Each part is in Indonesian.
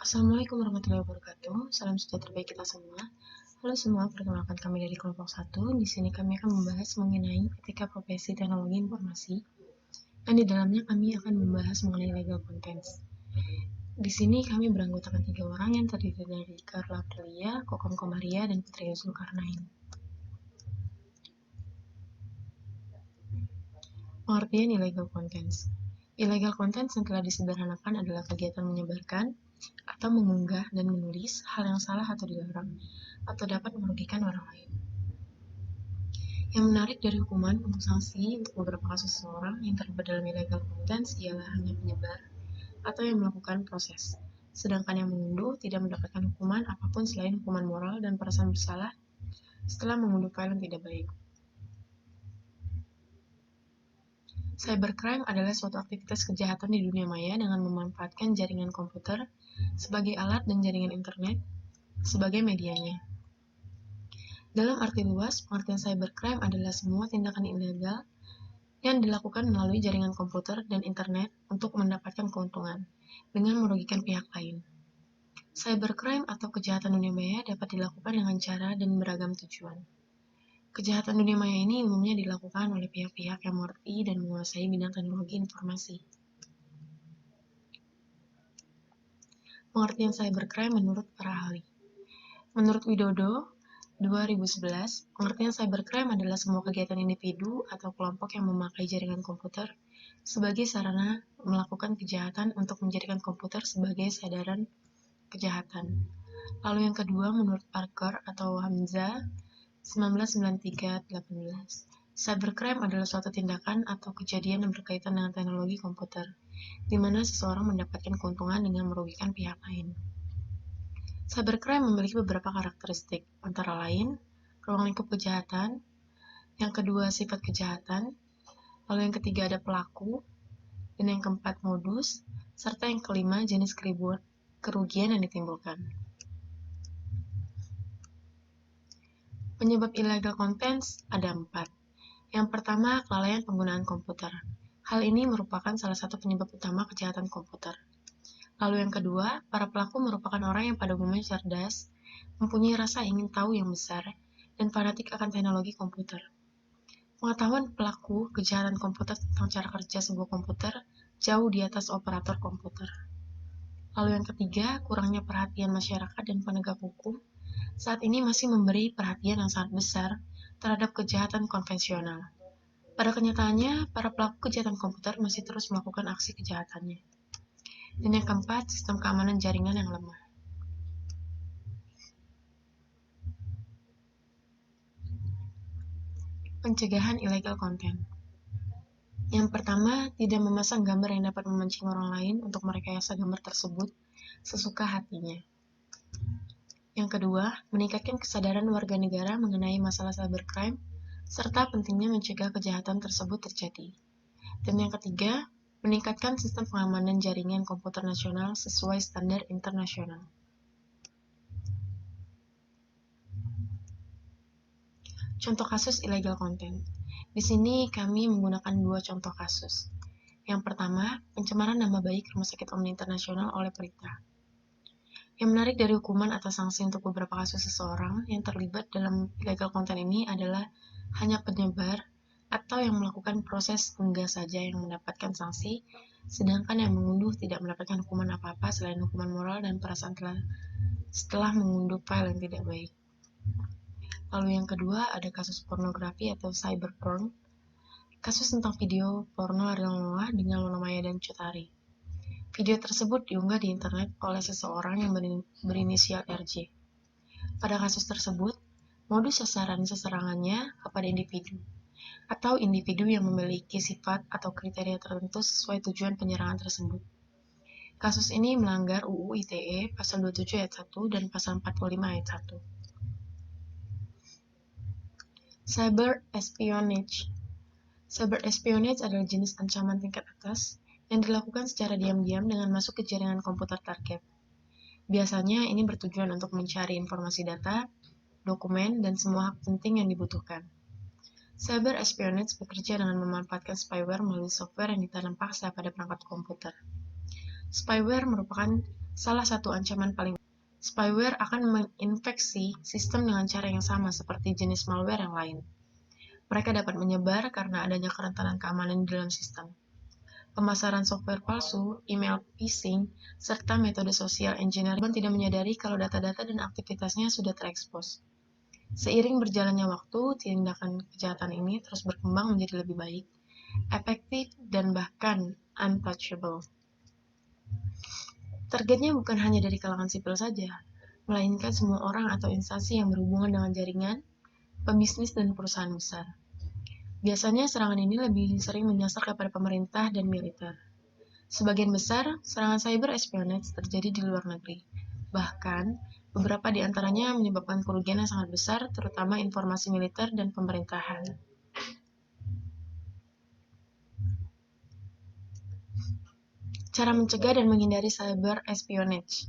Assalamualaikum warahmatullahi wabarakatuh. Salam sejahtera bagi kita semua. Halo semua, perkenalkan kami dari kelompok 1. Di sini kami akan membahas mengenai etika profesi teknologi informasi. Dan di dalamnya kami akan membahas mengenai legal contents. Di sini kami beranggotakan 3 orang yang terdiri dari Carla Aprilia, Kokom Komaria, dan Putri Zulkarnain. Pengertian illegal contents. Illegal contents yang telah disederhanakan adalah kegiatan menyebarkan atau mengunggah dan menulis hal yang salah atau dilarang, atau dapat merugikan orang lain. Yang menarik dari hukuman untuk sanksi untuk beberapa kasus seseorang yang terlibat dalam illegal contents ialah hanya penyebar atau yang melakukan proses, sedangkan yang mengunduh tidak mendapatkan hukuman apapun selain hukuman moral dan perasaan bersalah setelah mengunduh file yang tidak baik. Cybercrime adalah suatu aktivitas kejahatan di dunia maya dengan memanfaatkan jaringan komputer sebagai alat dan jaringan internet sebagai medianya. Dalam arti luas, pengertian cybercrime adalah semua tindakan ilegal yang dilakukan melalui jaringan komputer dan internet untuk mendapatkan keuntungan dengan merugikan pihak lain. Cybercrime atau kejahatan dunia maya dapat dilakukan dengan cara dan beragam tujuan. Kejahatan dunia maya ini umumnya dilakukan oleh pihak-pihak yang mengerti dan menguasai bidang teknologi informasi. Pengertian cybercrime menurut para ahli. Menurut Widodo, 2011, pengertian cybercrime adalah semua kegiatan individu atau kelompok yang memakai jaringan komputer sebagai sarana melakukan kejahatan untuk menjadikan komputer sebagai sadaran kejahatan. Lalu yang kedua, menurut Parker atau Hamza, 1993-18. Cybercrime adalah suatu tindakan atau kejadian yang berkaitan dengan teknologi komputer, di mana seseorang mendapatkan keuntungan dengan merugikan pihak lain. Cybercrime memiliki beberapa karakteristik, antara lain, ruang lingkup kejahatan, yang kedua sifat kejahatan, lalu yang ketiga ada pelaku, dan yang keempat modus, serta yang kelima jenis kerugian yang ditimbulkan. Penyebab illegal contents ada 4. Yang pertama, kelalaian penggunaan komputer. Hal ini merupakan salah satu penyebab utama kejahatan komputer. Lalu yang kedua, para pelaku merupakan orang yang pada umumnya cerdas, mempunyai rasa ingin tahu yang besar, dan fanatik akan teknologi komputer. Pengetahuan pelaku kejahatan komputer tentang cara kerja sebuah komputer jauh di atas operator komputer. Lalu yang ketiga, kurangnya perhatian masyarakat dan penegak hukum saat ini masih memberi perhatian yang sangat besar terhadap kejahatan konvensional. Pada kenyataannya, para pelaku kejahatan komputer masih terus melakukan aksi kejahatannya. Dan yang keempat, sistem keamanan jaringan yang lemah. Pencegahan illegal content. Yang pertama, tidak memasang gambar yang dapat memancing orang lain untuk merekayasa gambar tersebut sesuka hatinya. Yang kedua, meningkatkan kesadaran warga negara mengenai masalah cybercrime, serta pentingnya mencegah kejahatan tersebut terjadi. Dan yang ketiga, meningkatkan sistem pengamanan jaringan komputer nasional sesuai standar internasional. Contoh kasus illegal content. Di sini kami menggunakan 2 contoh kasus. Yang pertama, pencemaran nama baik Rumah Sakit Omni Internasional oleh Pelita. Yang menarik dari hukuman atau sanksi untuk beberapa kasus seseorang yang terlibat dalam illegal content ini adalah hanya penyebar atau yang melakukan proses unggah saja yang mendapatkan sanksi, sedangkan yang mengunduh tidak mendapatkan hukuman apa-apa selain hukuman moral dan perasaan setelah mengunduh file yang tidak baik. Lalu yang kedua ada kasus pornografi atau cyberporn, kasus tentang video porno Ariel Noah dengan Luna Maya dan Cut Ari. Video tersebut diunggah di internet oleh seseorang yang berinisial RJ. Pada kasus tersebut, modus sasaran serangannya kepada individu, atau individu yang memiliki sifat atau kriteria tertentu sesuai tujuan penyerangan tersebut. Kasus ini melanggar UU ITE pasal 27 ayat 1 dan pasal 45 ayat 1. Cyber espionage. Cyber espionage adalah jenis ancaman tingkat atas yang dilakukan secara diam-diam dengan masuk ke jaringan komputer target. Biasanya ini bertujuan untuk mencari informasi data, dokumen, dan semua hak penting yang dibutuhkan. Cyber espionage bekerja dengan memanfaatkan spyware melalui software yang ditanam paksa pada perangkat komputer. Spyware merupakan Salah satu ancaman paling spyware akan menginfeksi sistem dengan cara yang sama seperti jenis malware yang lain. Mereka dapat menyebar karena adanya kerentanan keamanan di dalam sistem. Pemasaran software palsu, email phishing, serta metode social engineering tidak menyadari kalau data-data dan aktivitasnya sudah terekspos. Seiring berjalannya waktu, tindakan kejahatan ini terus berkembang menjadi lebih baik, efektif, dan bahkan untouchable. Targetnya bukan hanya dari kalangan sipil saja, melainkan semua orang atau instansi yang berhubungan dengan jaringan, pebisnis, dan perusahaan besar. Biasanya serangan ini lebih sering menyasar kepada pemerintah dan militer. Sebagian besar, serangan cyber espionage terjadi di luar negeri. Bahkan, beberapa di antaranya menyebabkan kerugian yang sangat besar, terutama informasi militer dan pemerintahan. Cara mencegah dan menghindari cyber espionage.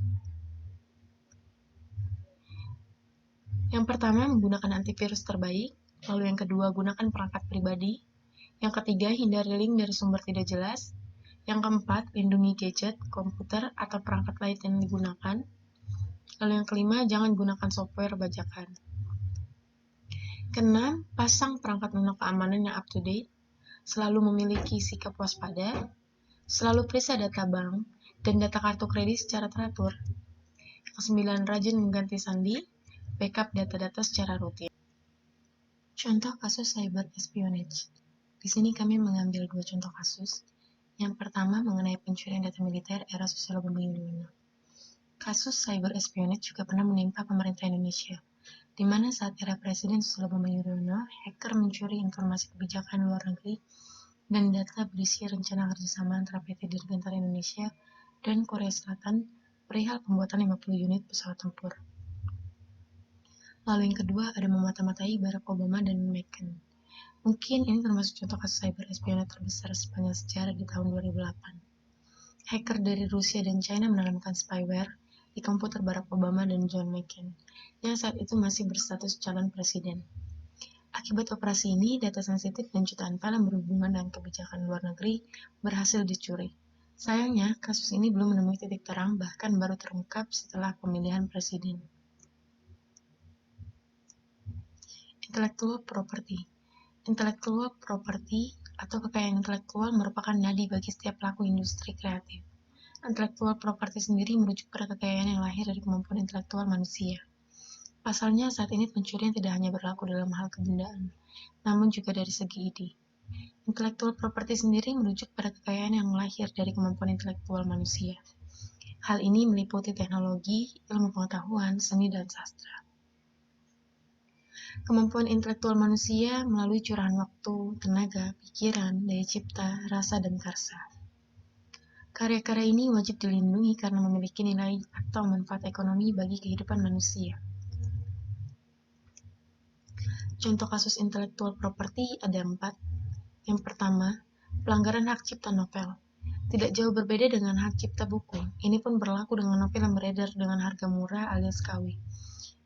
Yang pertama, menggunakan antivirus terbaik. Lalu yang kedua, gunakan perangkat pribadi. Yang ketiga, hindari link dari sumber tidak jelas. Yang keempat, lindungi gadget, komputer, atau perangkat lain yang digunakan. Lalu yang kelima, jangan gunakan software bajakan. Keenam, pasang perangkat lunak keamanan yang up-to-date. Selalu memiliki sikap waspada. Selalu periksa data bank dan data kartu kredit secara teratur. Yang kesembilan, rajin mengganti sandi, backup data-data secara rutin. Contoh kasus cyber espionage. Di sini kami mengambil dua contoh kasus. Yang pertama mengenai pencurian data militer era Susilo Bambang Yudhoyono. Kasus cyber espionage juga pernah menimpa pemerintah Indonesia, di mana saat era Presiden Susilo Bambang Yudhoyono, hacker mencuri informasi kebijakan luar negeri dan data berisi rencana kerjasama antara PT Dirgantara Indonesia dan Korea Selatan perihal pembuatan 50 unit pesawat tempur. Lalu yang kedua ada memata-matai Barack Obama dan Meghan. Mungkin ini termasuk contoh kasus cyber espionage terbesar sepanjang sejarah di tahun 2008. Hacker dari Rusia dan China menanamkan spyware di komputer Barack Obama dan John McCain, yang saat itu masih berstatus calon presiden. Akibat operasi ini, data sensitif dan jutaan file yang berhubungan dengan kebijakan luar negeri berhasil dicuri. Sayangnya, kasus ini belum menemui titik terang, bahkan baru terungkap setelah pemilihan presiden. Intellectual property. Intellectual property atau kekayaan intelektual merupakan nadi bagi setiap pelaku industri kreatif. Intellectual property sendiri merujuk pada kekayaan yang lahir dari kemampuan intelektual manusia. Pasalnya, saat ini pencurian tidak hanya berlaku dalam hal kebendaan, namun juga dari segi ide. Intellectual property sendiri merujuk pada kekayaan yang lahir dari kemampuan intelektual manusia. Hal ini meliputi teknologi, ilmu pengetahuan, seni, dan sastra. Kemampuan intelektual manusia melalui curahan waktu, tenaga, pikiran, daya cipta, rasa, dan karsa. Karya-karya ini wajib dilindungi karena memiliki nilai atau manfaat ekonomi bagi kehidupan manusia. Contoh kasus intellectual property ada 4. Yang pertama, pelanggaran hak cipta novel. Tidak jauh berbeda dengan hak cipta buku. Ini pun berlaku dengan novel yang beredar dengan harga murah alias KW.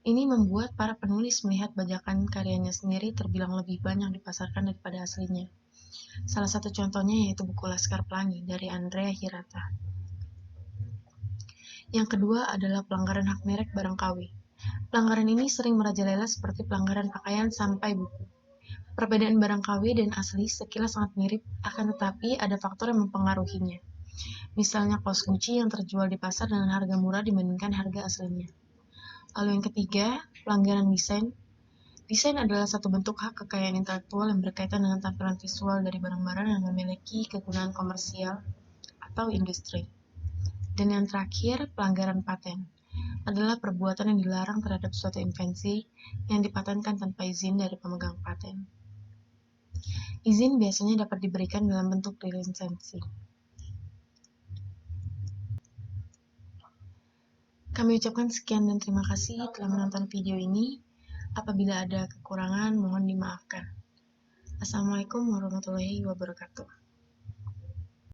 Ini membuat para penulis melihat bajakan karyanya sendiri terbilang lebih banyak dipasarkan daripada aslinya. Salah satu contohnya yaitu buku Laskar Pelangi dari Andrea Hirata. Yang kedua adalah pelanggaran hak merek barang KW. Pelanggaran ini sering merajalela seperti pelanggaran pakaian sampai buku. Perbedaan barang KW dan asli sekilas sangat mirip, akan tetapi ada faktor yang mempengaruhinya. Misalnya kaos Gucci yang terjual di pasar dengan harga murah dibandingkan harga aslinya. Lalu yang ketiga, pelanggaran desain. Desain adalah satu bentuk hak kekayaan intelektual yang berkaitan dengan tampilan visual dari barang-barang yang memiliki kegunaan komersial atau industri. Dan yang terakhir, pelanggaran paten adalah perbuatan yang dilarang terhadap suatu invensi yang dipatenkan tanpa izin dari pemegang paten. Izin biasanya dapat diberikan dalam bentuk lisensi. Kami ucapkan sekian dan terima kasih telah menonton video ini. Apabila ada kekurangan, mohon dimaafkan. Assalamualaikum warahmatullahi wabarakatuh.